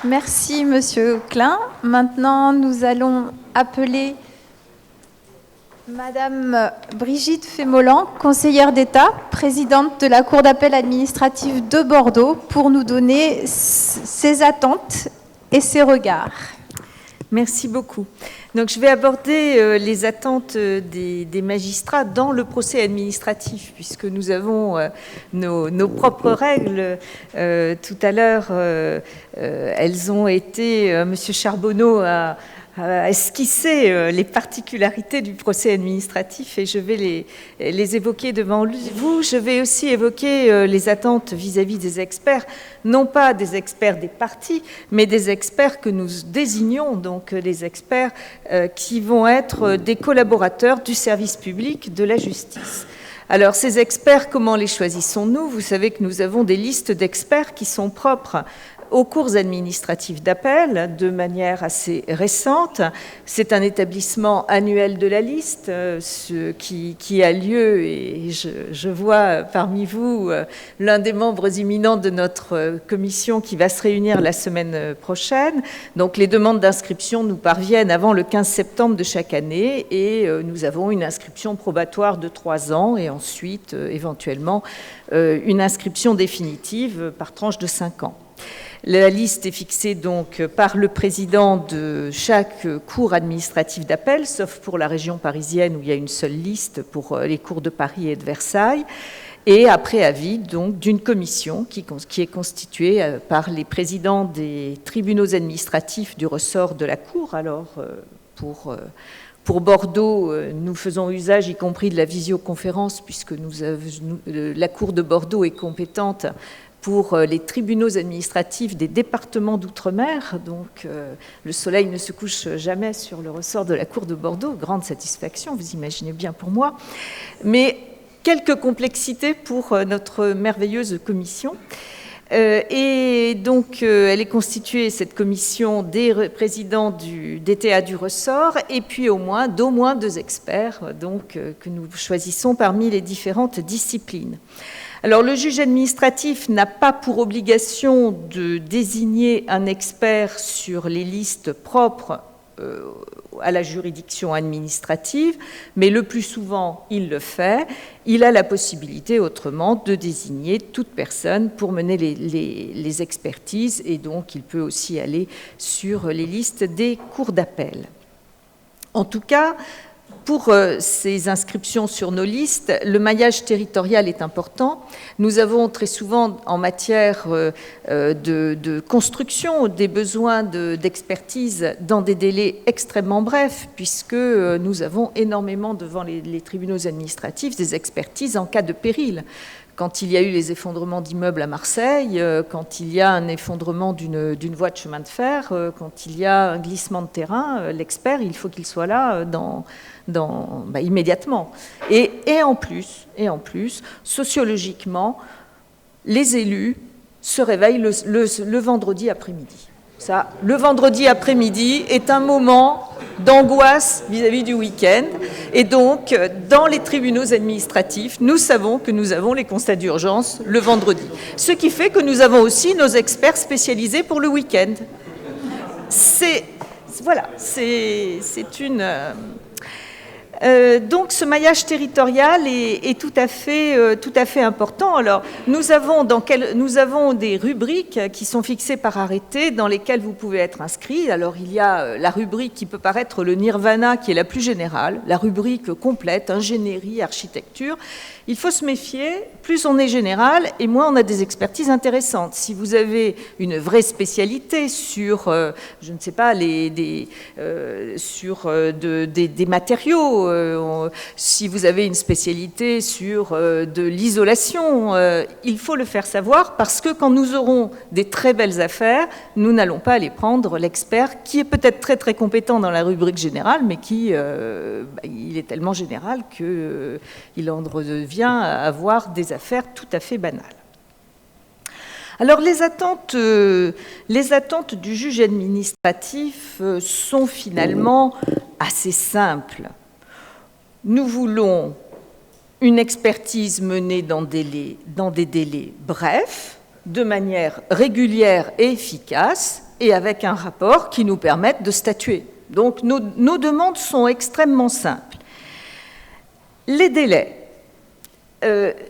Merci, Monsieur Klein. Maintenant, nous allons appeler Madame Brigitte Fémolan, conseillère d'État, présidente de la Cour d'appel administrative de Bordeaux, pour nous donner ses attentes et ses regards. Merci beaucoup. Donc, je vais aborder les attentes des magistrats dans le procès administratif, puisque nous avons nos propres règles. Tout à l'heure, elles ont été... Monsieur Charbonneau a esquissé les particularités du procès administratif et je vais les évoquer devant vous. Je vais aussi évoquer les attentes vis-à-vis des experts, non pas des experts des parties, mais des experts que nous désignons, donc les experts qui vont être des collaborateurs du service public de la justice. Alors, ces experts, comment les choisissons-nous? Vous savez que nous avons des listes d'experts qui sont propres aux cours administratives d'appel de manière assez récente. C'est un établissement annuel de la liste qui a lieu, et je vois parmi vous l'un des membres imminents de notre commission qui va se réunir la semaine prochaine. Donc les demandes d'inscription nous parviennent avant le 15 septembre de chaque année et nous avons une inscription probatoire de 3 ans et ensuite éventuellement une inscription définitive par tranche de 5 ans. La liste est fixée donc par le président de chaque cour administrative d'appel, sauf pour la région parisienne où il y a une seule liste pour les cours de Paris et de Versailles, et après avis donc d'une commission qui est constituée par les présidents des tribunaux administratifs du ressort de la cour. Alors pour Bordeaux, nous faisons usage, y compris de la visioconférence, puisque la Cour de Bordeaux est compétente pour les tribunaux administratifs des départements d'outre-mer. Donc, le soleil ne se couche jamais sur le ressort de la Cour de Bordeaux. Grande satisfaction, vous imaginez bien pour moi. Mais quelques complexités pour notre merveilleuse commission. Et donc, elle est constituée, cette commission, des présidents des TA du ressort, et puis d'au moins 2 experts donc, que nous choisissons parmi les différentes disciplines. Alors, le juge administratif n'a pas pour obligation de désigner un expert sur les listes propres à la juridiction administrative, mais le plus souvent, il le fait. Il a la possibilité, autrement, de désigner toute personne pour mener les expertises, et donc il peut aussi aller sur les listes des cours d'appel. En tout cas, pour ces inscriptions sur nos listes, le maillage territorial est important. Nous avons très souvent, en matière de construction, des besoins d'expertise dans des délais extrêmement brefs, puisque nous avons énormément devant les tribunaux administratifs des expertises en cas de péril. Quand il y a eu les effondrements d'immeubles à Marseille, quand il y a un effondrement d'une voie de chemin de fer, quand il y a un glissement de terrain, l'expert, il faut qu'il soit là immédiatement. Et en plus, sociologiquement, les élus se réveillent le vendredi après-midi. Ça, le vendredi après-midi est un moment d'angoisse vis-à-vis du week-end. Et donc, dans les tribunaux administratifs, nous savons que nous avons les constats d'urgence le vendredi. Ce qui fait que nous avons aussi nos experts spécialisés pour le week-end. Donc ce maillage territorial est tout à fait important. Alors nous avons des rubriques qui sont fixées par arrêté dans lesquelles vous pouvez être inscrit. Alors il y a la rubrique qui peut paraître le nirvana, qui est la plus générale, la rubrique complète, ingénierie, architecture. Il faut se méfier, plus on est général et moins on a des expertises intéressantes. Si vous avez une vraie spécialité sur, je ne sais pas, des matériaux, si vous avez une spécialité sur de l'isolation, il faut le faire savoir parce que quand nous aurons des très belles affaires, nous n'allons pas aller prendre l'expert qui est peut-être très très compétent dans la rubrique générale, mais qui il est tellement général qu'il en devient à avoir des affaires tout à fait banales. Alors les attentes du juge administratif sont finalement assez simples. Nous voulons une expertise menée dans des délais brefs, de manière régulière et efficace, et avec un rapport qui nous permette de statuer. Donc nos demandes sont extrêmement simples. Les délais.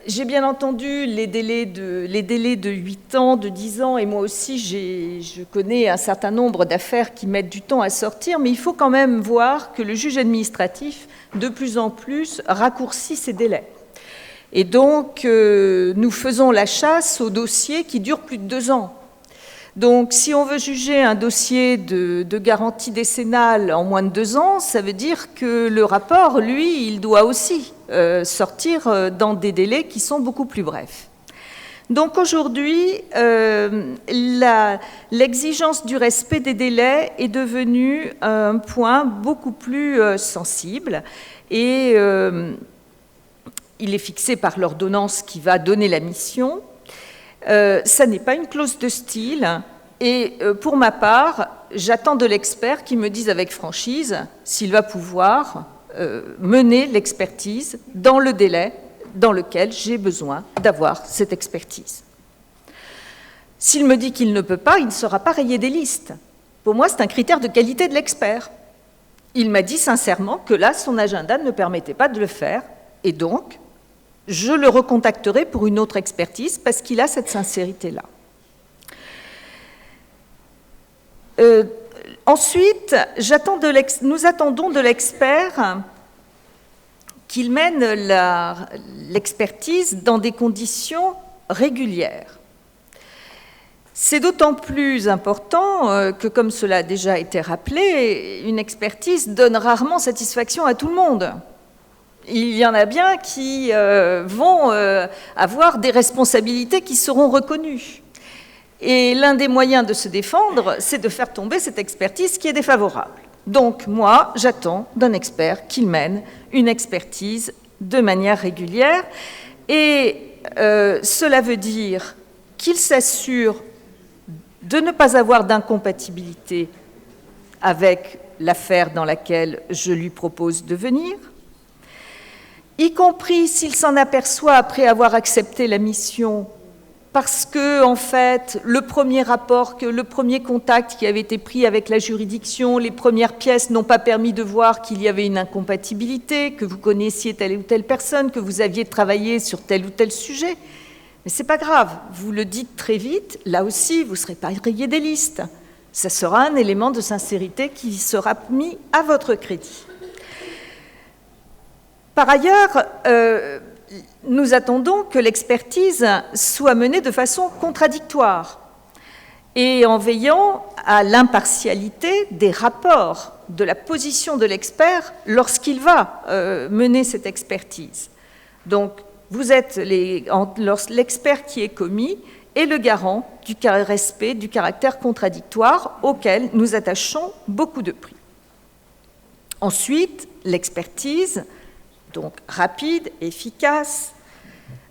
J'ai bien entendu les délais de 8 ans, de 10 ans, et moi aussi je connais un certain nombre d'affaires qui mettent du temps à sortir, mais il faut quand même voir que le juge administratif, de plus en plus, raccourcit ces délais. Et donc, nous faisons la chasse aux dossiers qui durent plus de 2 ans. Donc, si on veut juger un dossier de garantie décennale en moins de 2 ans, ça veut dire que le rapport, lui, il doit aussi sortir dans des délais qui sont beaucoup plus brefs. Donc, aujourd'hui, l'exigence du respect des délais est devenue un point beaucoup plus sensible et il est fixé par l'ordonnance qui va donner la mission. Ça n'est pas une clause de style, et pour ma part, j'attends de l'expert qui me dise avec franchise s'il va pouvoir mener l'expertise dans le délai dans lequel j'ai besoin d'avoir cette expertise. S'il me dit qu'il ne peut pas, il ne sera pas rayé des listes. Pour moi, c'est un critère de qualité de l'expert. Il m'a dit sincèrement que là, son agenda ne permettait pas de le faire, et donc, je le recontacterai pour une autre expertise parce qu'il a cette sincérité-là. Ensuite, nous attendons de l'expert qu'il mène l'expertise dans des conditions régulières. C'est d'autant plus important que, comme cela a déjà été rappelé, une expertise donne rarement satisfaction à tout le monde. Il y en a bien qui vont avoir des responsabilités qui seront reconnues. Et l'un des moyens de se défendre, c'est de faire tomber cette expertise qui est défavorable. Donc, moi, j'attends d'un expert qu'il mène une expertise de manière régulière. Et cela veut dire qu'il s'assure de ne pas avoir d'incompatibilité avec l'affaire dans laquelle je lui propose de venir, y compris s'il s'en aperçoit après avoir accepté la mission, parce que, en fait, le premier rapport, le premier contact qui avait été pris avec la juridiction, les premières pièces n'ont pas permis de voir qu'il y avait une incompatibilité, que vous connaissiez telle ou telle personne, que vous aviez travaillé sur tel ou tel sujet. Mais ce n'est pas grave, vous le dites très vite, là aussi, vous ne serez pas rayé des listes. Ça sera un élément de sincérité qui sera mis à votre crédit. Par ailleurs, nous attendons que l'expertise soit menée de façon contradictoire et en veillant à l'impartialité des rapports de la position de l'expert lorsqu'il va mener cette expertise. Donc, vous êtes l'expert qui est commis et le garant du respect du caractère contradictoire auquel nous attachons beaucoup de prix. Ensuite, l'expertise, donc rapide, efficace,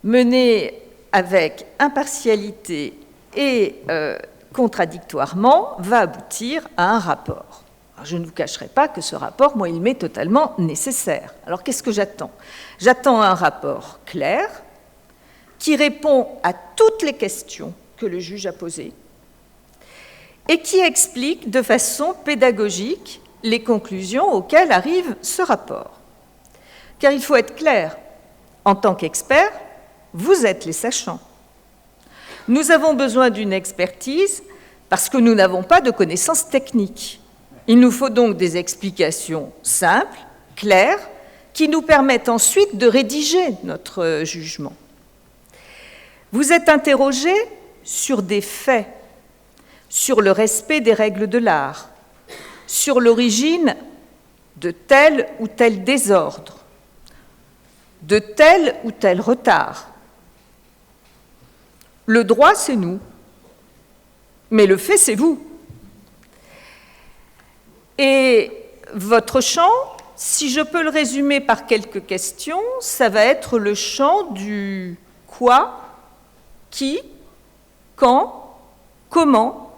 menée avec impartialité et contradictoirement, va aboutir à un rapport. Alors, je ne vous cacherai pas que ce rapport, moi, il m'est totalement nécessaire. Alors, qu'est-ce que j'attends ? J'attends un rapport clair qui répond à toutes les questions que le juge a posées et qui explique de façon pédagogique les conclusions auxquelles arrive ce rapport. Car il faut être clair, en tant qu'expert, vous êtes les sachants. Nous avons besoin d'une expertise parce que nous n'avons pas de connaissances techniques. Il nous faut donc des explications simples, claires, qui nous permettent ensuite de rédiger notre jugement. Vous êtes interrogé sur des faits, sur le respect des règles de l'art, sur l'origine de tel ou tel désordre, de tel ou tel retard. Le droit, c'est nous, mais le fait, c'est vous. Et votre champ, si je peux le résumer par quelques questions, ça va être le champ du quoi, qui, quand, comment,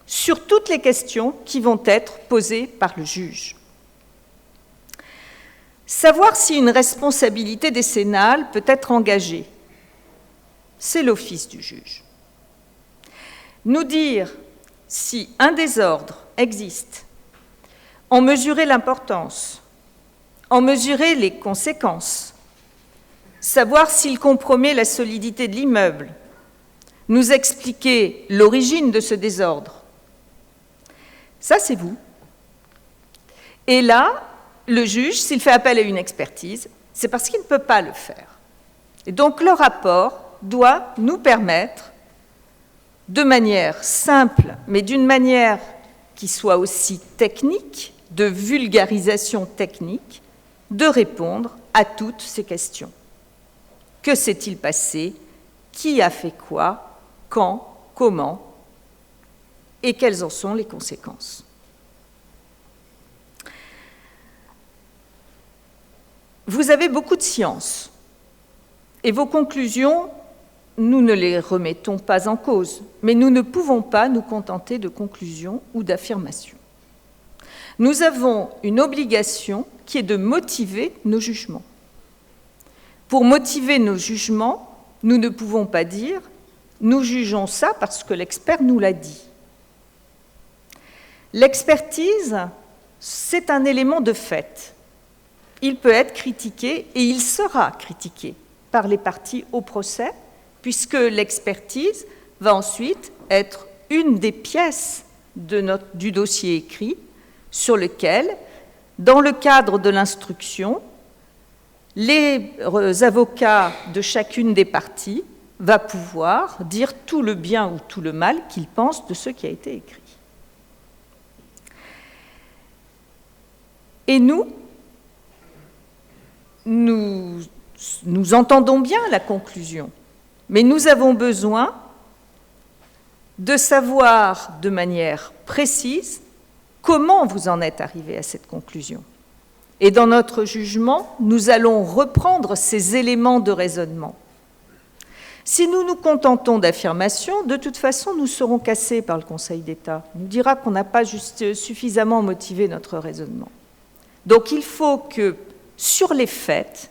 sur toutes les questions qui vont être posées par le juge. Savoir si une responsabilité décennale peut être engagée, c'est l'office du juge. Nous dire si un désordre existe, en mesurer l'importance, en mesurer les conséquences, savoir s'il compromet la solidité de l'immeuble, nous expliquer l'origine de ce désordre. Ça, c'est vous. Et là, le juge, s'il fait appel à une expertise, c'est parce qu'il ne peut pas le faire. Et donc, le rapport doit nous permettre, de manière simple, mais d'une manière qui soit aussi technique, de vulgarisation technique, de répondre à toutes ces questions. Que s'est-il passé? Qui a fait quoi? Quand? Comment? Et quelles en sont les conséquences? Vous avez beaucoup de science, et vos conclusions, nous ne les remettons pas en cause, mais nous ne pouvons pas nous contenter de conclusions ou d'affirmations. Nous avons une obligation qui est de motiver nos jugements. Pour motiver nos jugements, nous ne pouvons pas dire « nous jugeons ça parce que l'expert nous l'a dit ». L'expertise, c'est un élément de fait. Il peut être critiqué et il sera critiqué par les parties au procès, puisque l'expertise va ensuite être une des pièces du dossier écrit sur lequel, dans le cadre de l'instruction, les avocats de chacune des parties va pouvoir dire tout le bien ou tout le mal qu'ils pensent de ce qui a été écrit. Et nous entendons bien la conclusion, mais nous avons besoin de savoir de manière précise comment vous en êtes arrivé à cette conclusion. Et dans notre jugement, nous allons reprendre ces éléments de raisonnement. Si nous nous contentons d'affirmations, de toute façon, nous serons cassés par le Conseil d'État. Il nous dira qu'on n'a pas suffisamment motivé notre raisonnement. Donc il faut que, sur les faits,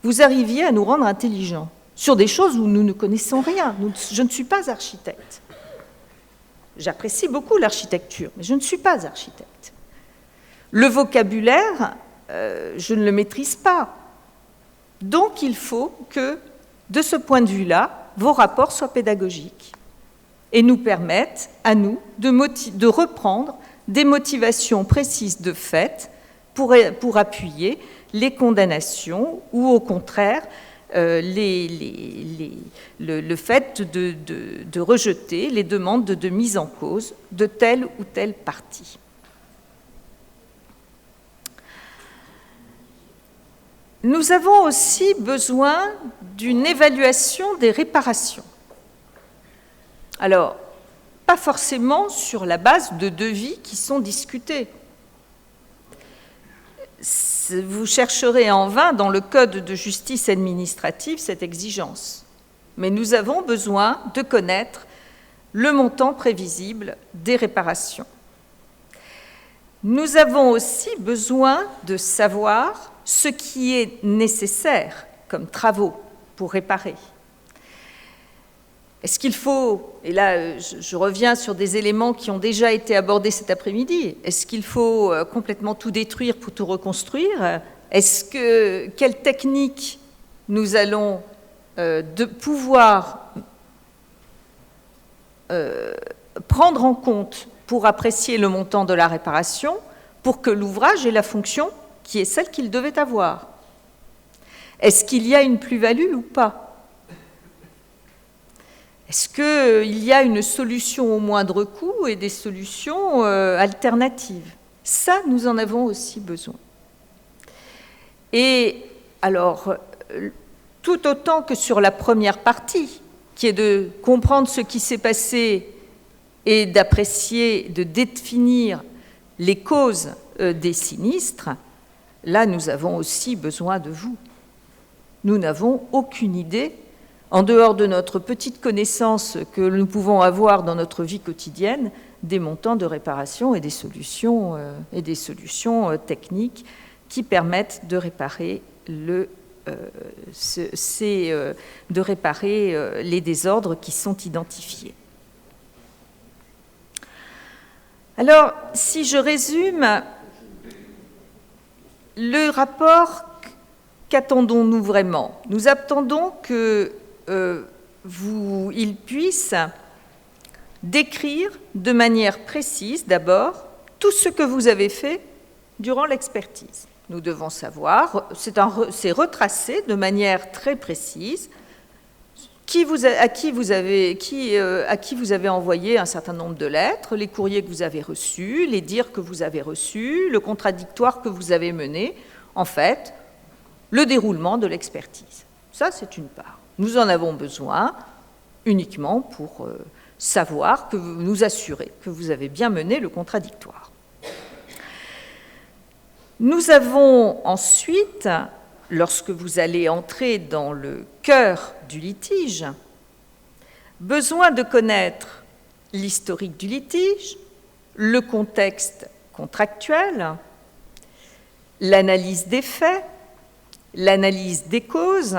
vous arriviez à nous rendre intelligents, sur des choses où nous ne connaissons rien. Je ne suis pas architecte. J'apprécie beaucoup l'architecture, mais je ne suis pas architecte. Le vocabulaire, je ne le maîtrise pas. Donc il faut que, de ce point de vue-là, vos rapports soient pédagogiques et nous permettent, à nous, de reprendre des motivations précises de fait pour appuyer les condamnations ou, au contraire, le fait de rejeter les demandes de mise en cause de telle ou telle partie. Nous avons aussi besoin d'une évaluation des réparations. Alors, pas forcément sur la base de devis qui sont discutés. Vous chercherez en vain dans le Code de justice administrative cette exigence. Mais nous avons besoin de connaître le montant prévisible des réparations. Nous avons aussi besoin de savoir ce qui est nécessaire comme travaux pour réparer. Est-ce qu'il faut, et là je reviens sur des éléments qui ont déjà été abordés cet après-midi, est-ce qu'il faut complètement tout détruire pour tout reconstruire? Quelle technique nous allons de pouvoir prendre en compte pour apprécier le montant de la réparation pour que l'ouvrage ait la fonction qui est celle qu'il devait avoir? Est-ce qu'il y a une plus-value ou pas? Est-ce qu'il y a une solution au moindre coût et des solutions alternatives? Ça, nous en avons aussi besoin. Et alors, tout autant que sur la première partie, qui est de comprendre ce qui s'est passé et d'apprécier, de définir les causes des sinistres, là, nous avons aussi besoin de vous. Nous n'avons aucune idée, en dehors de notre petite connaissance que nous pouvons avoir dans notre vie quotidienne, des montants de réparation et des solutions techniques qui permettent de réparer les désordres qui sont identifiés. Alors, si je résume, le rapport, qu'attendons-nous vraiment? Nous attendons qu'il puisse décrire de manière précise, d'abord, tout ce que vous avez fait durant l'expertise. Nous devons savoir, c'est retracé de manière très précise, à qui vous avez envoyé un certain nombre de lettres, les courriers que vous avez reçus, les dires que vous avez reçus, le contradictoire que vous avez mené, en fait, le déroulement de l'expertise. Ça, c'est une part. Nous en avons besoin uniquement pour savoir, nous assurer que vous avez bien mené le contradictoire. Nous avons ensuite, lorsque vous allez entrer dans le cœur du litige, besoin de connaître l'historique du litige, le contexte contractuel, l'analyse des faits, l'analyse des causes,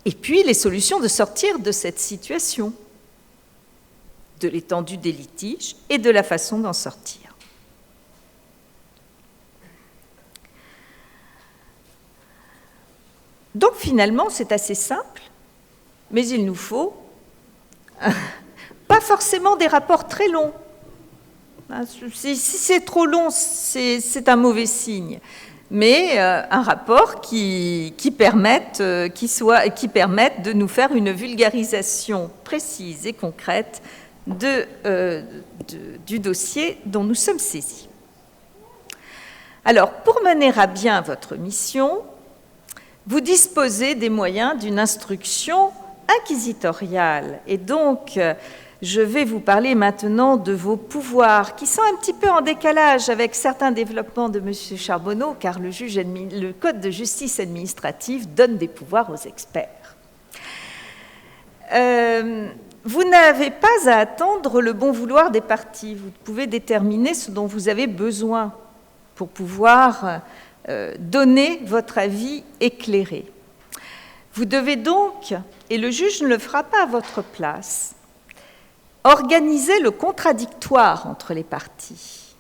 et puis les solutions de sortir de cette situation, de l'étendue des litiges et de la façon d'en sortir. Donc finalement, c'est assez simple, mais il nous faut pas forcément des rapports très longs. Si c'est trop long, c'est un mauvais signe, mais un rapport qui permette de nous faire une vulgarisation précise et concrète du dossier dont nous sommes saisis. Alors, pour mener à bien votre mission, vous disposez des moyens d'une instruction inquisitoriale. Et donc, je vais vous parler maintenant de vos pouvoirs, qui sont un petit peu en décalage avec certains développements de M. Charbonneau, car le Code de justice administrative donne des pouvoirs aux experts. Vous n'avez pas à attendre le bon vouloir des parties. Vous pouvez déterminer ce dont vous avez besoin pour pouvoir donner votre avis éclairé. Vous devez donc, et le juge ne le fera pas à votre place, organiser le contradictoire entre les parties,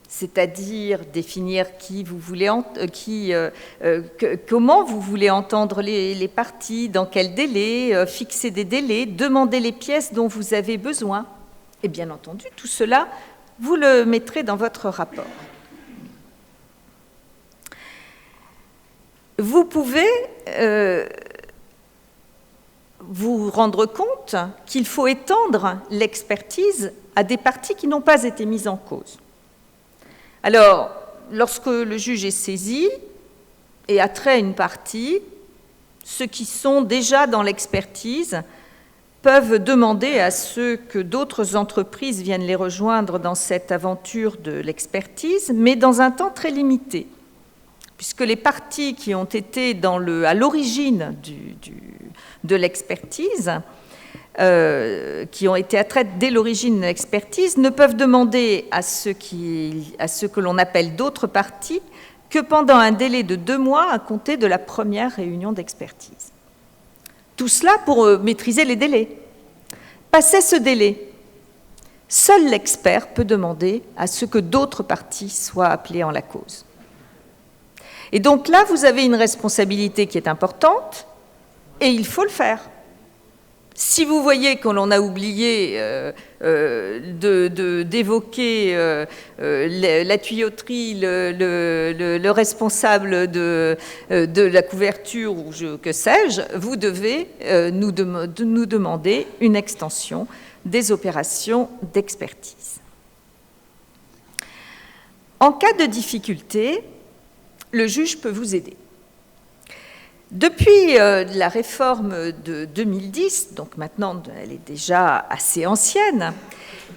c'est-à-dire définir comment vous voulez entendre les parties, dans quel délai, fixer des délais, demander les pièces dont vous avez besoin. Et bien entendu, tout cela, vous le mettrez dans votre rapport. Vous pouvez vous rendre compte qu'il faut étendre l'expertise à des parties qui n'ont pas été mises en cause. Alors, lorsque le juge est saisi et a trait à une partie, ceux qui sont déjà dans l'expertise peuvent demander à ce que d'autres entreprises viennent les rejoindre dans cette aventure de l'expertise, mais dans un temps très limité, puisque les parties qui ont été à l'origine de l'expertise, qui ont été atraites dès l'origine de l'expertise, ne peuvent demander à ce que l'on appelle d'autres parties que pendant un délai de 2 mois à compter de la première réunion d'expertise. Tout cela pour maîtriser les délais. Passé ce délai, seul l'expert peut demander à ce que d'autres parties soient appelées en la cause. Et donc là, vous avez une responsabilité qui est importante, et il faut le faire. Si vous voyez qu'on en a oublié d'évoquer la tuyauterie, le responsable de la couverture, ou que sais-je, vous devez nous demander une extension des opérations d'expertise. En cas de difficulté, le juge peut vous aider. Depuis la réforme de 2010, donc maintenant elle est déjà assez ancienne,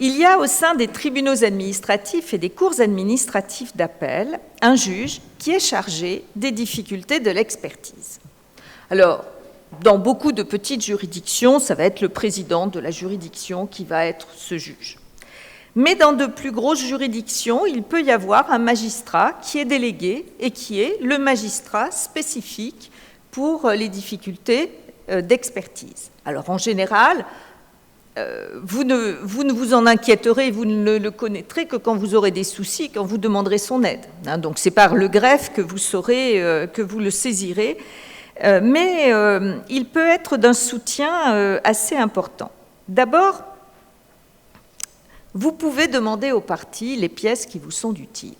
il y a au sein des tribunaux administratifs et des cours administratives d'appel un juge qui est chargé des difficultés de l'expertise. Alors, dans beaucoup de petites juridictions, ça va être le président de la juridiction qui va être ce juge. Mais dans de plus grosses juridictions, il peut y avoir un magistrat qui est délégué et qui est le magistrat spécifique pour les difficultés d'expertise. Alors en général, vous ne vous en inquiéterez, vous ne le connaîtrez que quand vous aurez des soucis, quand vous demanderez son aide. Hein, donc c'est par le greffe que vous saurez, que vous le saisirez. Mais il peut être d'un soutien assez important. D'abord, vous pouvez demander aux partis les pièces qui vous sont utiles.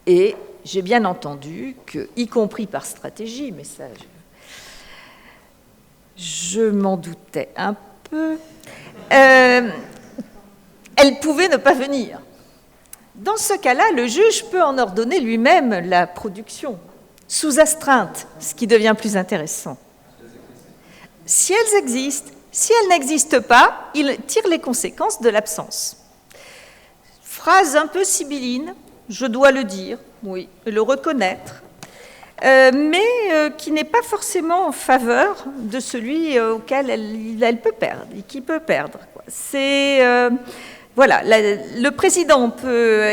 Et j'ai bien entendu que, y compris par stratégie, mais ça, je m'en doutais un peu, elle pouvait ne pas venir. Dans ce cas-là, le juge peut en ordonner lui-même la production, sous astreinte, ce qui devient plus intéressant. Si elles existent, si elles n'existent pas, il tire les conséquences de l'absence. Phrase un peu sibylline, je dois le dire, oui, le reconnaître, mais qui n'est pas forcément en faveur de celui auquel elle peut perdre, et qui peut perdre. C'est... Voilà, le président peut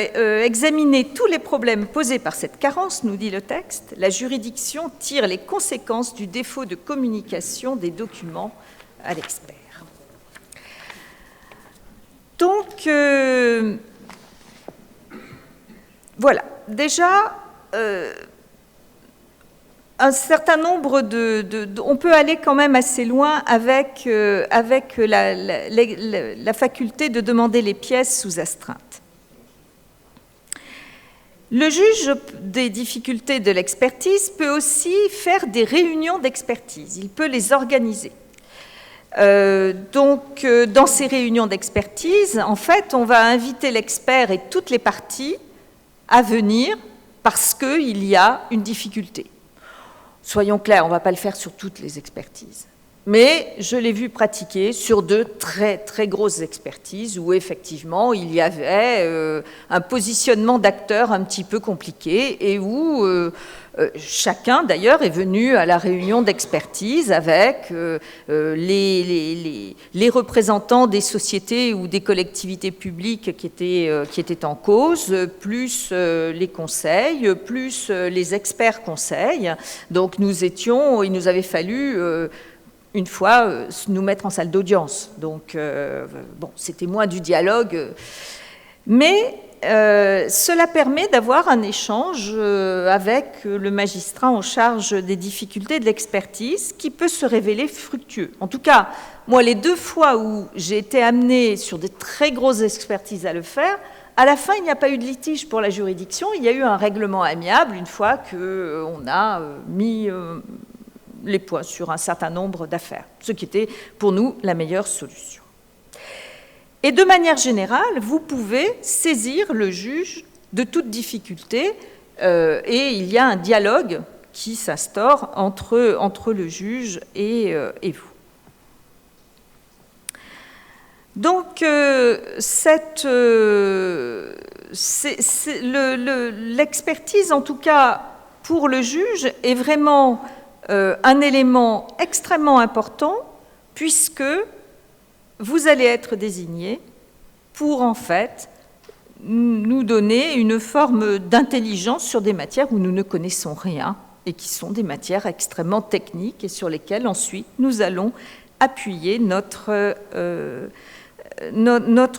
examiner tous les problèmes posés par cette carence, nous dit le texte. La juridiction tire les conséquences du défaut de communication des documents à l'expert. Donc, voilà, déjà, un certain nombre on peut aller quand même assez loin avec la faculté de demander les pièces sous astreinte. Le juge des difficultés de l'expertise peut aussi faire des réunions d'expertise, il peut les organiser. Donc, dans ces réunions d'expertise, en fait, on va inviter l'expert et toutes les parties à venir parce qu'il y a une difficulté. Soyons clairs, on ne va pas le faire sur toutes les expertises. Mais je l'ai vu pratiquer sur de très, très grosses expertises où, effectivement, il y avait un positionnement d'acteurs un petit peu compliqué et où chacun, d'ailleurs, est venu à la réunion d'expertise avec les représentants des sociétés ou des collectivités publiques qui étaient en cause, plus les conseils, plus les experts conseils. Donc, il nous avait fallu... une fois, nous mettre en salle d'audience. Donc, bon, c'était moins du dialogue. Mais cela permet d'avoir un échange avec le magistrat en charge des difficultés de l'expertise qui peut se révéler fructueux. En tout cas, moi, les 2 fois où j'ai été amenée sur des très grosses expertises à le faire, à la fin, il n'y a pas eu de litige pour la juridiction. Il y a eu un règlement amiable une fois qu'on a mis... les points sur un certain nombre d'affaires, ce qui était pour nous la meilleure solution. Et de manière générale, vous pouvez saisir le juge de toute difficulté et il y a un dialogue qui s'instaure entre le juge et vous. Donc, l'expertise, en tout cas pour le juge, est vraiment... un élément extrêmement important puisque vous allez être désigné pour en fait nous donner une forme d'intelligence sur des matières où nous ne connaissons rien et qui sont des matières extrêmement techniques et sur lesquelles ensuite nous allons appuyer notre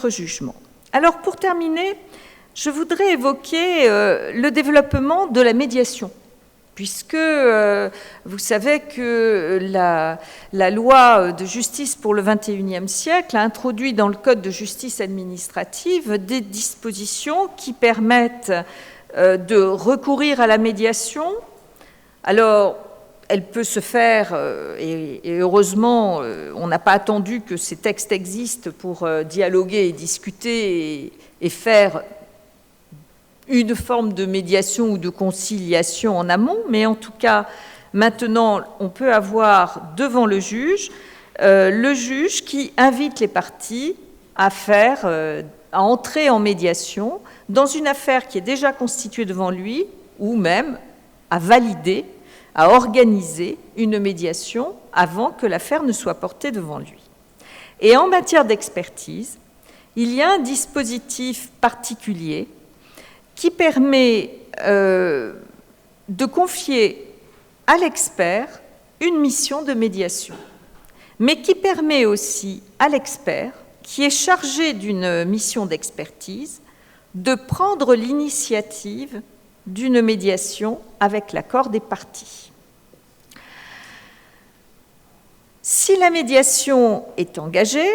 jugement. Alors pour terminer, je voudrais évoquer le développement de la médiation. Puisque vous savez que la loi de justice pour le XXIe siècle a introduit dans le Code de justice administrative des dispositions qui permettent de recourir à la médiation. Alors, elle peut se faire, et heureusement, on n'a pas attendu que ces textes existent pour dialoguer et discuter et faire une forme de médiation ou de conciliation en amont, mais en tout cas, maintenant, on peut avoir devant le juge qui invite les parties à entrer en médiation dans une affaire qui est déjà constituée devant lui, ou même à valider, à organiser une médiation avant que l'affaire ne soit portée devant lui. Et en matière d'expertise, il y a un dispositif particulier qui permet de confier à l'expert une mission de médiation. mais qui permet aussi à l'expert, qui est chargé d'une mission d'expertise, de prendre l'initiative d'une médiation avec l'accord des parties. Si la médiation est engagée,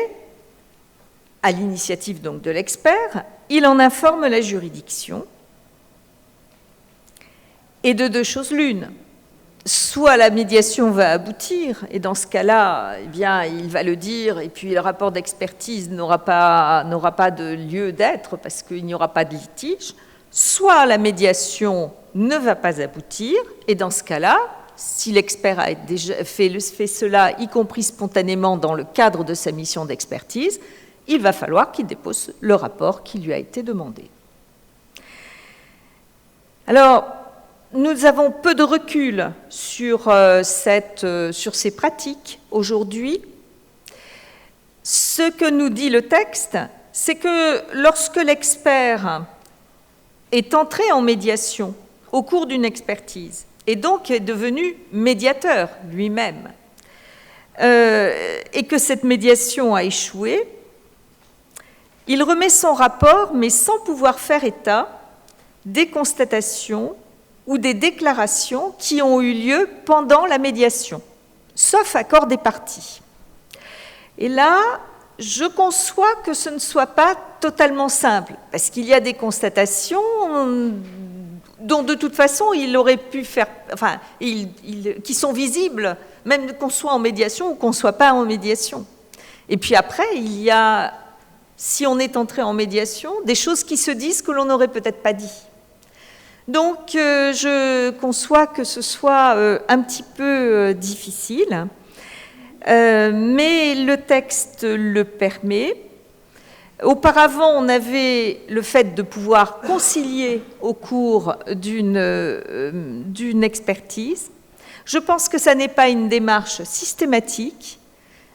à l'initiative donc de l'expert, il en informe la juridiction. Et de deux choses l'une. Soit la médiation va aboutir, et dans ce cas-là, eh bien, il va le dire, et puis le rapport d'expertise n'aura pas de lieu d'être parce qu'il n'y aura pas de litige. Soit la médiation ne va pas aboutir, et dans ce cas-là, si l'expert a déjà fait cela, y compris spontanément dans le cadre de sa mission d'expertise, il va falloir qu'il dépose le rapport qui lui a été demandé. Alors, nous avons peu de recul sur ces pratiques aujourd'hui. Ce que nous dit le texte, c'est que lorsque l'expert est entré en médiation au cours d'une expertise, et donc est devenu médiateur lui-même, et que cette médiation a échoué, il remet son rapport, mais sans pouvoir faire état des constatations ou des déclarations qui ont eu lieu pendant la médiation, sauf accord des parties. Et là, je conçois que ce ne soit pas totalement simple, parce qu'il y a des constatations dont de toute façon il aurait pu faire, enfin, qui sont visibles, même qu'on soit en médiation ou qu'on ne soit pas en médiation. Et puis après, il y a, si on est entré en médiation, des choses qui se disent que l'on n'aurait peut-être pas dit. Donc, je conçois que ce soit un petit peu difficile, mais le texte le permet. Auparavant, on avait le fait de pouvoir concilier au cours d'une expertise. Je pense que ça n'est pas une démarche systématique,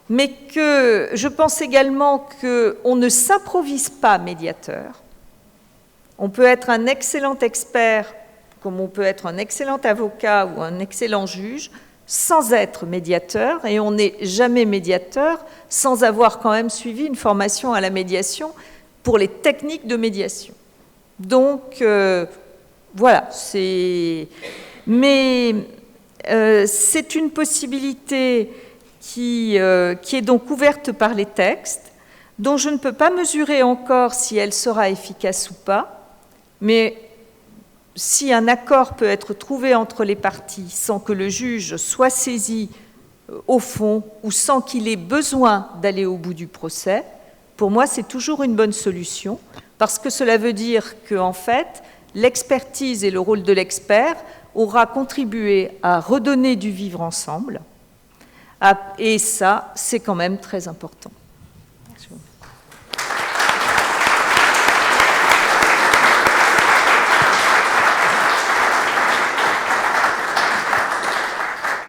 mais que je pense également qu'on ne s'improvise pas médiateur. On peut être un excellent expert, comme on peut être un excellent avocat ou un excellent juge, sans être médiateur, et on n'est jamais médiateur sans avoir quand même suivi une formation à la médiation pour les techniques de médiation. Donc, voilà, mais c'est une possibilité qui est donc ouverte par les textes, dont je ne peux pas mesurer encore si elle sera efficace ou pas, mais si un accord peut être trouvé entre les parties sans que le juge soit saisi au fond ou sans qu'il ait besoin d'aller au bout du procès, pour moi, c'est toujours une bonne solution, parce que cela veut dire qu'en fait, l'expertise et le rôle de l'expert aura contribué à redonner du vivre ensemble, et ça, c'est quand même très important. Merci.